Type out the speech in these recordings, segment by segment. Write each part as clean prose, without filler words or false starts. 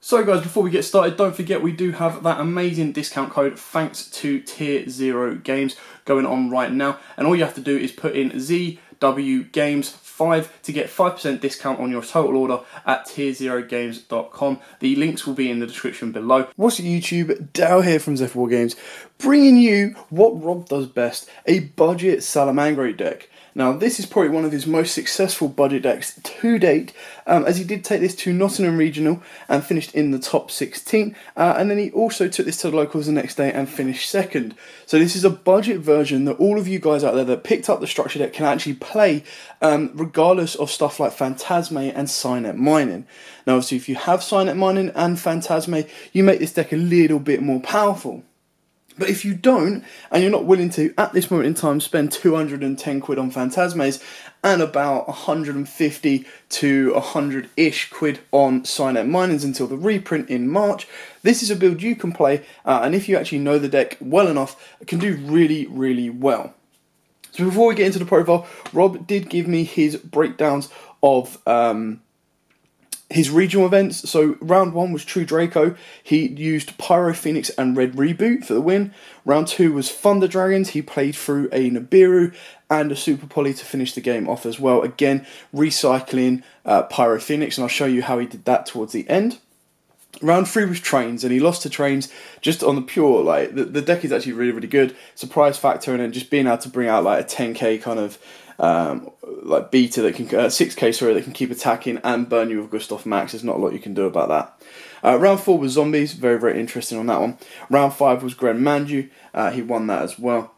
So guys, before we get started, don't forget we do have that amazing discount code thanks to Tier 0 Games going on right now. And all you have to do is put in ZWGames5 to get 5% discount on your total order at tier0games.com. The links will be in the description below. What's up YouTube? Dow here from Zephyr Games, bringing you what Rob does best, a budget Salamangreat deck. Now, this is probably one of his most successful budget decks to date, as he did take this to Nottingham Regional and finished in the top 16, and then he also took this to the locals the next day and finished second. So this is a budget version that all of you guys out there that picked up the structure deck can actually play, regardless of stuff like Phantasme and Signet Mining. Now, obviously, if you have Signet Mining and Phantasme, you make this deck a little bit more powerful. But if you don't, and you're not willing to, at this moment in time, spend 210 quid on Phantasmes and about 150 to 100-ish quid on Signet Minings until the reprint in March, this is a build you can play, and if you actually know the deck well enough, it can do really, really well. So before we get into the profile, Rob did give me his breakdowns of his regional events. So round 1 was True Draco. He used Pyro Phoenix and Red Reboot for the win. Round 2 was Thunder Dragons. He played through a Nibiru and a Super Poly to finish the game off as well. Again, recycling Pyro Phoenix, and I'll show you how he did that towards the end. Round 3 was Trains, and he lost to Trains just on the pure, like, the deck is actually really, really good. Surprise factor, and then just being able to bring out like a 10k kind of like beta that can 6k sorry, that can keep attacking and burn you with Gustav Max. There's not a lot you can do about that. Round 4 was Zombies, very, very interesting on that one. Round 5 was Gren Manju, he won that as well.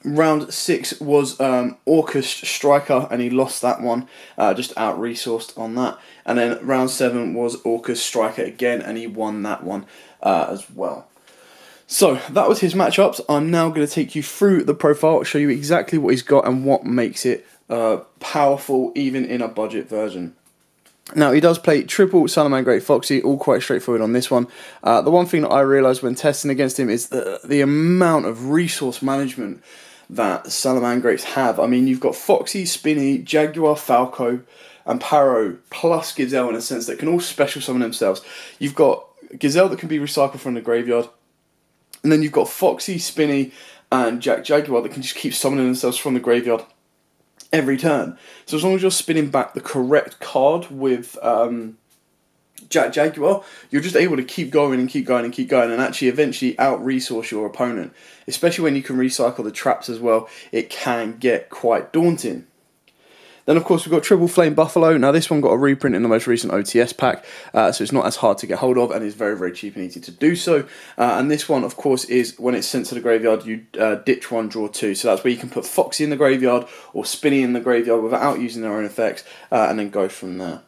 Round 6 was Orcus Striker, and he lost that one, just out-resourced on that. And then round 7 was Orcus Striker again, and he won that one as well. So, that was his matchups. I'm now going to take you through the profile, show you exactly what he's got and what makes it powerful even in a budget version. Now, he does play triple Salamangreat Foxy, all quite straightforward on this one. The one thing that I realised when testing against him is the amount of resource management that Salamangreats have. I mean, you've got Foxy, Spinny, Jaguar, Falco, and Paro, plus Gazelle in a sense that can all special summon themselves. You've got Gazelle that can be recycled from the graveyard, and then you've got Foxy, Spinny, and Jaguar that can just keep summoning themselves from the graveyard every turn. So as long as you're spinning back the correct card with Jaguar, you're just able to keep going and keep going and keep going, and actually eventually out-resource your opponent. Especially when you can recycle the traps as well, it can get quite daunting. Then, of course, we've got Triple Flame Buffalo. Now, this one got a reprint in the most recent OTS pack, so it's not as hard to get hold of, and is very, very cheap and easy to do so. And this one, of course, is when it's sent to the graveyard, you ditch 1, draw 2. So that's where you can put Foxy in the graveyard or Spinny in the graveyard without using their own effects, and then go from there.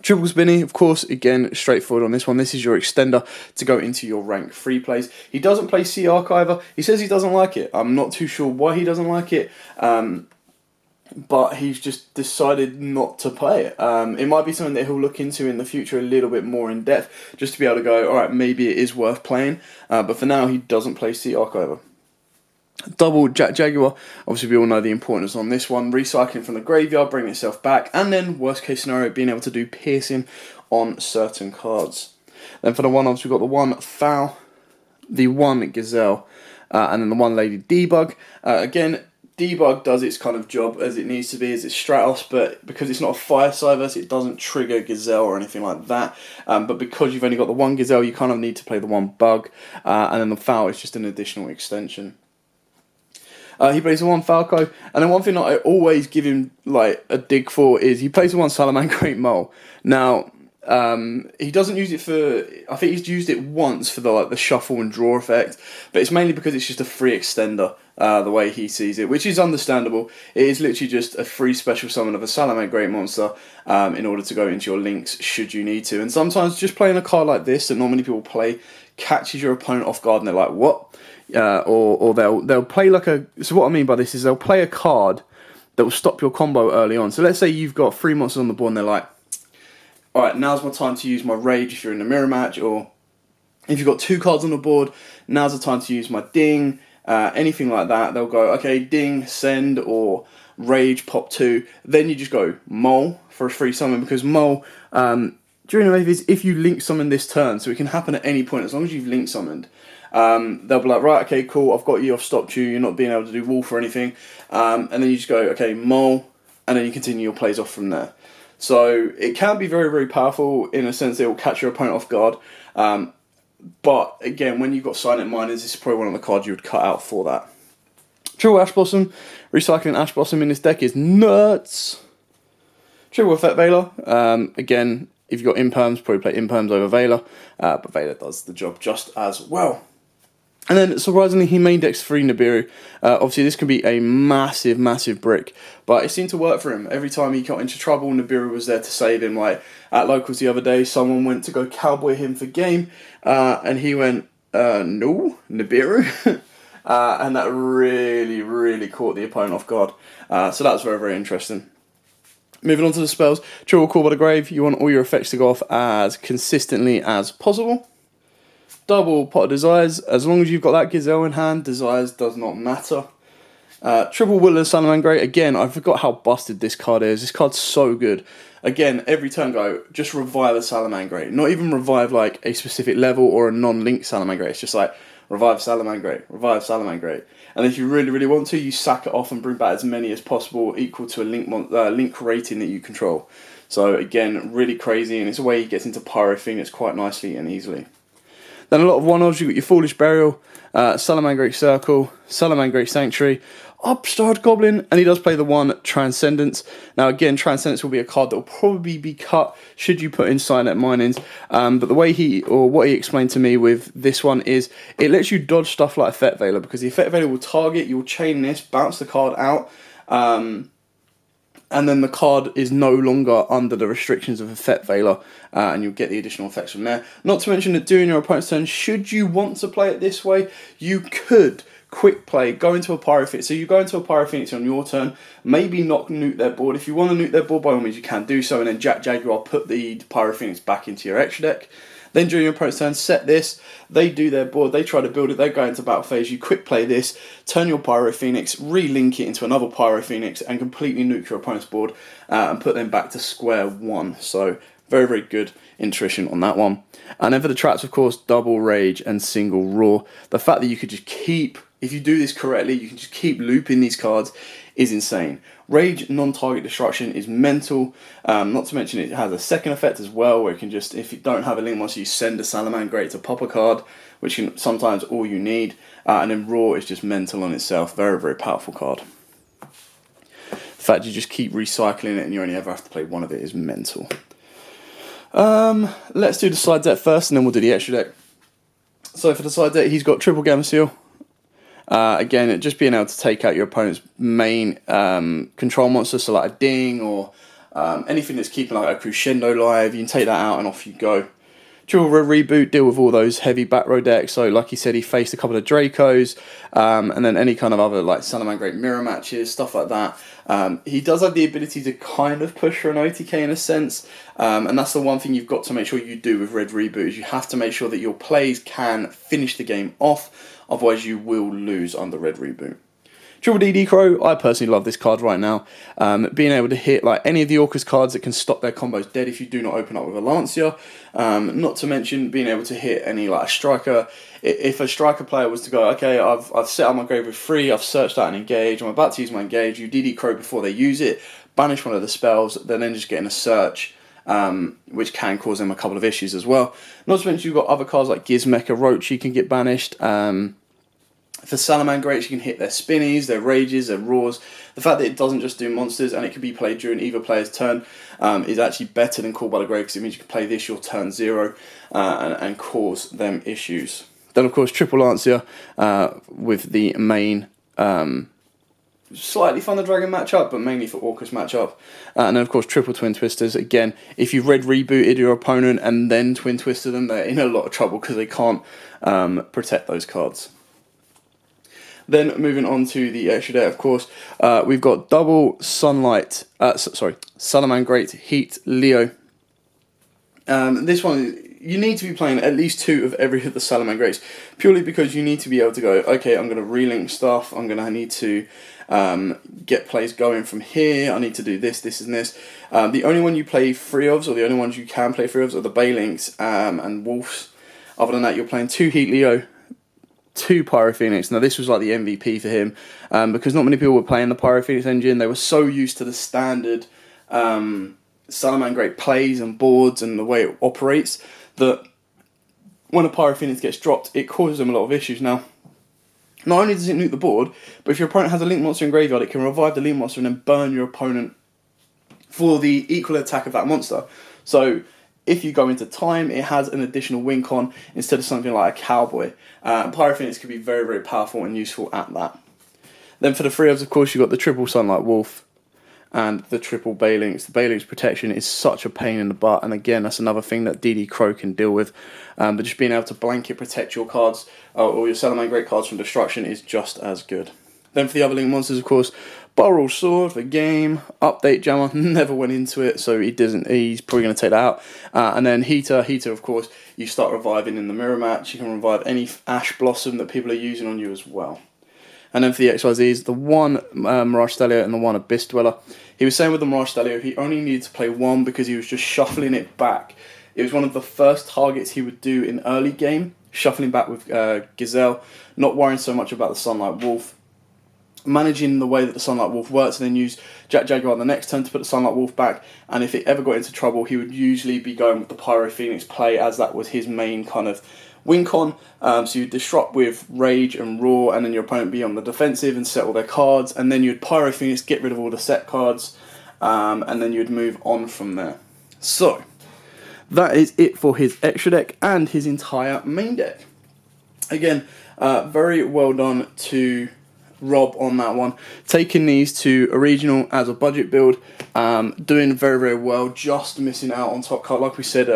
Triple Spinny, of course, again, straightforward on this one. This is your extender to go into your rank 3 plays. He doesn't play Sea Archiver. He says he doesn't like it. I'm not too sure why he doesn't like it. But he's just decided not to play it. It might be something that he'll look into in the future a little bit more in depth, just to be able to go, alright, maybe it is worth playing. But for now, he doesn't play Sea Archiver. Double Jaguar, obviously we all know the importance on this one. Recycling from the graveyard, bringing itself back, and then, worst case scenario, being able to do piercing on certain cards. Then for the one, obviously we've got the 1 Foul, the 1 Gazelle, and then the 1 Lady Debug. Again, Debug does its kind of job as it needs to be, as it's Stratos, but because it's not a Fire Cyverse, it doesn't trigger Gazelle or anything like that. But because you've only got the 1 Gazelle, you kind of need to play the 1 Bug, and then the Foul is just an additional extension. He plays the 1 Falco, and then one thing that I always give him like a dig for is he plays the 1 Salamangreat Mole. Now, he doesn't use it for, I think he's used it once for the shuffle and draw effect, but it's mainly because it's just a free extender, the way he sees it, which is understandable. It is literally just a free special summon of a Salamangreat monster in order to go into your links should you need to. And sometimes just playing a card like this that normally people play catches your opponent off guard and they're like, what? Or they'll play like a, so what I mean by this is they'll play a card that will stop your combo early on. So let's say you've got 3 monsters on the board and they're like, alright, now's my time to use my Rage if you're in a mirror match, or if you've got 2 cards on the board, now's the time to use my Ding, anything like that. They'll go, okay, Ding, send, or Rage, pop 2. Then you just go Mole for a free summon, because Mole during the wave is if you link summon this turn, so it can happen at any point as long as you've link summoned. They'll be like, right, okay, cool, I've got you, I've stopped you, you're not being able to do wolf or anything, and then you just go, okay, mole, and then you continue your plays off from there. So it can be very, very powerful in a sense that it will catch your opponent off guard. But again, when you've got Silent Miners, this is probably one of the cards you would cut out for that. Triple Ash Blossom. Recycling Ash Blossom in this deck is nuts. Triple Effect Veiler. Again, if you've got Imperms, probably play Imperms over Veiler. But Veiler does the job just as well. And then, surprisingly, he main decks 3 Nibiru. Obviously, this can be a massive, massive brick. But it seemed to work for him. Every time he got into trouble, Nibiru was there to save him. Like, at Locals the other day, someone went to go cowboy him for game. And he went, no, Nibiru. And that really, really caught the opponent off guard. So that was very, very interesting. Moving on to the spells. Triple Call by the Grave. You want all your effects to go off as consistently as possible. Double Pot of Desires. As long as you've got that Gazelle in hand, Desires does not matter. Triple Will of Salamangreat. Again, I forgot how busted this card is. This card's so good. Again, every turn go, just revive a Salamangreat. Not even revive like a specific level or a non-link Salamangreat. It's just like, revive Salamangreat, revive Salamangreat. And if you really, really want to, you sack it off and bring back as many as possible, equal to a link rating that you control. So again, really crazy, and it's a way he gets into Pyro Phoenix quite nicely and easily. Then a lot of one-offs, you've got your Foolish Burial, Salamangreat Circle, Salamangreat Sanctuary, Upstart Goblin, and he does play the one Transcendence. Now again, Transcendence will be a card that will probably be cut should you put in Silent Minings. But the way what he explained to me with this one is it lets you dodge stuff like Effect Veiler, because the Effect Veiler will target, you'll chain this, bounce the card out, and then the card is no longer under the restrictions of Effect Veiler, and you'll get the additional effects from there. Not to mention that during your opponent's turn, should you want to play it this way, you could quick play, go into a Pyro Phoenix. So you go into a Pyro Phoenix on your turn, maybe not nuke their board. If you want to nuke their board, by all means you can do so, and then Jack Jaguar, put the Pyro Phoenix back into your extra deck. Then during your opponent's turn, set this, they do their board, they try to build it, they go into battle phase, you quick play this, turn your Pyro Phoenix, re-link it into another Pyro Phoenix, and completely nuke your opponent's board, and put them back to square one. So very, very good intuition on that one. And then for the traps, of course, double Rage and single Roar. The fact that you could just keep, if you do this correctly, you can just keep looping these cards is insane. Rage non-target destruction is mental. Not to mention it has a second effect as well, where it can just, if you don't have a link monster, you send a Salamangreat to pop a card, which can sometimes all you need. And then Roar is just mental on itself. Very, very powerful card. The fact you just keep recycling it and you only ever have to play one of it is mental. Let's do the side deck first, and then we'll do the extra deck. So for the side deck, he's got triple Gamma Seal. Again, just being able to take out your opponent's main control monster, so like a Ding or anything that's keeping like a Crescendo live, you can take that out and off you go. Triple Reboot, deal with all those heavy back row decks. So like he said, he faced a couple of Dracos, and then any kind of other like Salamangreat mirror matches, stuff like that. He does have the ability to kind of push for an OTK in a sense, and that's the one thing you've got to make sure you do with Red Reboot, is you have to make sure that your plays can finish the game off, otherwise you will lose under Red Reboot. Triple DD Crow, I personally love this card right now. Being able to hit like any of the Orcus cards that can stop their combos dead if you do not open up with a Lancia. Not to mention being able to hit any like a striker. If a striker player was to go, okay, I've set up my grave with 3, I've searched out an engage, I'm about to use my engage, you DD Crow before they use it, banish one of the spells, they're then just getting a search, which can cause them a couple of issues as well. Not to mention you've got other cards like Gizmecha Roach you can get banished. For Salamangreats, you can hit their spinnies, their rages, their roars. The fact that it doesn't just do monsters and it can be played during either player's turn is actually better than Call by the Grave, because it means you can play this your turn 0 and cause them issues. Then, of course, Triple Lancia with the main slightly Thunder Dragon matchup, but mainly for Orcus matchup. And then, of course, Triple Twin Twisters. Again, if you've Red Rebooted your opponent and then Twin Twisted them, they're in a lot of trouble because they can't protect those cards. Then moving on to the extra deck, of course, we've got double Salamangreat Heat Leo. This one, you need to be playing at least 2 of every of the Salamangreats, purely because you need to be able to go, okay, I'm going to relink stuff, I'm going to need to get plays going from here, I need to do this, this, and this. The only one you play 3 of, or the only ones you can play 3 of, are the Baylinks and Wolves. Other than that, you're playing 2 Heatleo, 2 Pyro Phoenix. Now this was like the MVP for him, because not many people were playing the Pyro Phoenix engine. They were so used to the standard Salamangreat plays and boards and the way it operates that when a Pyro Phoenix gets dropped, it causes them a lot of issues. Now, not only does it nuke the board, but if your opponent has a Link Monster in graveyard, it can revive the Link Monster and then burn your opponent for the equal attack of that monster. So if you go into time, it has an additional win con instead of something like a Cowboy. Pyro Phoenix could be very, very powerful and useful at that. Then for the 3 of course, you've got the triple Sunlight Wolf and the triple Baylinks. The Baylinks protection is such a pain in the butt, and again, that's another thing that DD Crow can deal with. But just being able to blanket protect your cards, or your Salamangreat cards from destruction, is just as good. Then for the other Link monsters, of course, Burrow Sword for game, Update Jammer, never went into it, so he's probably going to take that out. And then Heater, of course, you start reviving in the mirror match, you can revive any Ash Blossom that people are using on you as well. And then for the XYZs, the 1 Mirage Stallion and the 1 Abyss Dweller. He was saying with the Mirage Stallion, he only needed to play 1 because he was just shuffling it back. It was one of the first targets he would do in early game, shuffling back with Gazelle, not worrying so much about the Sunlight Wolf, managing the way that the Sunlight Wolf works, and then use Jack Jaguar the next turn to put the Sunlight Wolf back. And if it ever got into trouble, he would usually be going with the Pyro Phoenix play, as that was his main kind of win con. So you'd disrupt with Rage and Roar, and then your opponent be on the defensive and set all their cards, and then you'd Pyro Phoenix, get rid of all the set cards, and then you'd move on from there. So that is it for his extra deck and his entire main deck. Again, very well done to Rob on that one, taking these to a regional as a budget build, doing very, very well, just missing out on top card. Like we said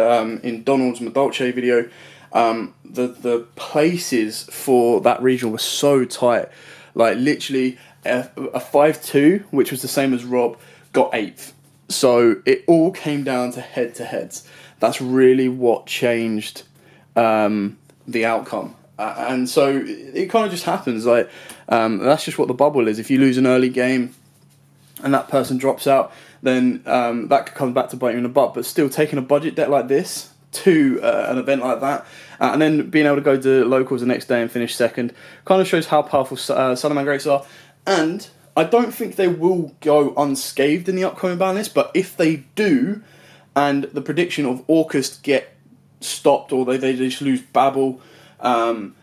in Donald's Madolce video, the places for that regional were so tight. Like literally a 5-2, which was the same as Rob, got 8th. So it all came down to head-to-heads. That's really what changed the outcome. And so it kind of just happens. Like that's just what the bubble is. If you lose an early game and that person drops out, then that could come back to bite you in the butt. But still, taking a budget deck like this to an event like that, and then being able to go to locals the next day and finish second, kind of shows how powerful Salamangreats are. And I don't think they will go unscathed in the upcoming ban list, but if they do, and the prediction of Orcust get stopped, or they just lose Babel, and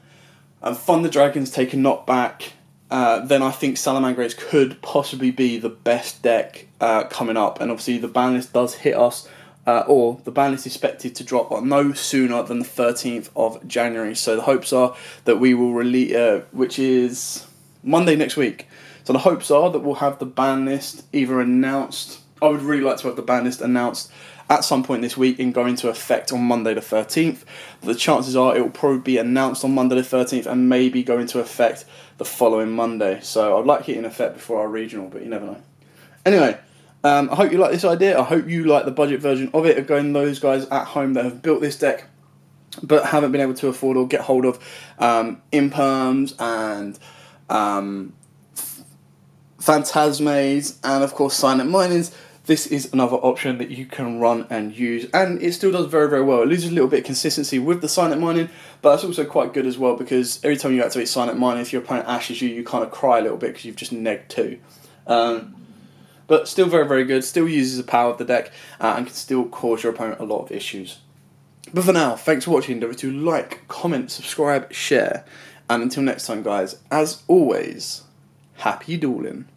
Thunder Dragons take a knockback, then I think Salamangreats could possibly be the best deck coming up. And obviously the ban list does hit us, or the ban list is expected to drop no sooner than the 13th of January. So the hopes are that we will release, which is Monday next week. So the hopes are that we'll have the ban list either announced. I would really like to have the ban list announced at some point this week and go into effect on Monday the 13th. The chances are it will probably be announced on Monday the 13th and maybe go into effect the following Monday. So I'd like it in effect before our regional, but you never know. Anyway, I hope you like this idea. I hope you like the budget version of it. Again, those guys at home that have built this deck but haven't been able to afford or get hold of Imperms and Phantasmes and of course Silent Minings, this is another option that you can run and use, and it still does very, very well. It loses a little bit of consistency with the Silent Mining, but that's also quite good as well, because every time you activate Silent Mining, if your opponent ashes you, you kind of cry a little bit because you've just negged 2. But still very, very good, still uses the power of the deck, and can still cause your opponent a lot of issues. But for now, thanks for watching. Don't forget to like, comment, subscribe, share, and until next time guys, as always, happy dueling.